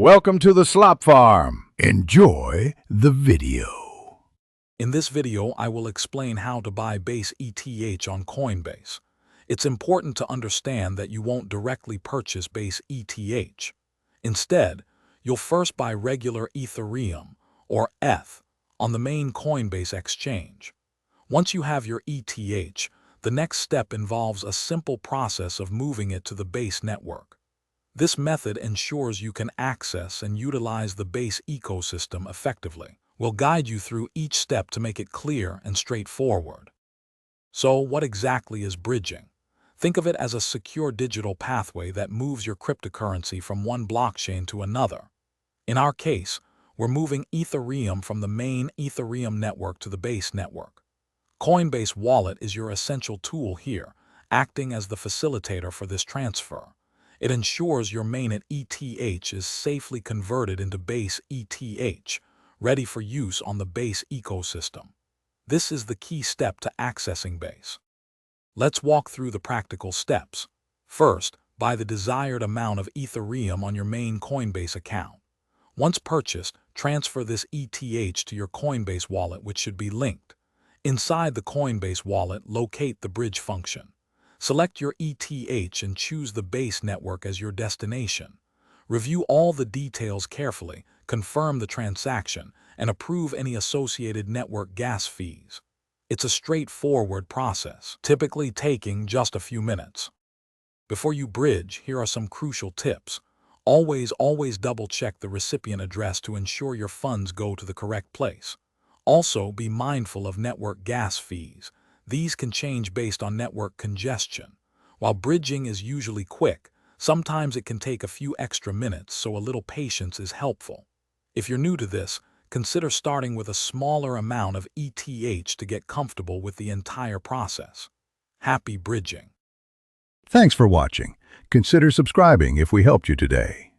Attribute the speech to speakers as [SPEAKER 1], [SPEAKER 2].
[SPEAKER 1] Welcome to the Slop Farm. Enjoy the video.
[SPEAKER 2] In this video, I will explain how to buy base ETH on Coinbase. It's important to understand that you won't directly purchase base ETH. Instead, you'll first buy regular Ethereum, or ETH, on the main Coinbase exchange. Once you have your ETH, the next step involves a simple process of moving it to the base network. This method ensures you can access and utilize the base ecosystem effectively. We'll guide you through each step to make it clear and straightforward. So, what exactly is bridging? Think of it as a secure digital pathway that moves your cryptocurrency from one blockchain to another. In our case, we're moving Ethereum from the main Ethereum network to the base network. Coinbase Wallet is your essential tool here, acting as the facilitator for this transfer. It ensures your mainnet ETH is safely converted into base ETH, ready for use on the base ecosystem. This is the key step to accessing base. Let's walk through the practical steps. First, buy the desired amount of Ethereum on your main Coinbase account. Once purchased, transfer this ETH to your Coinbase wallet, which should be linked. Inside the Coinbase wallet, locate the bridge function. Select your ETH and choose the base network as your destination. Review all the details carefully, confirm the transaction, and approve any associated network gas fees. It's a straightforward process, typically taking just a few minutes. Before you bridge, here are some crucial tips. Always double-check the recipient address to ensure your funds go to the correct place. Also, be mindful of network gas fees. These can change based on network congestion. While bridging is usually quick, sometimes it can take a few extra minutes, so a little patience is helpful. If you're new to this, consider starting with a smaller amount of ETH to get comfortable with the entire process. Happy bridging!
[SPEAKER 1] Thanks for watching. Consider subscribing if we helped you today.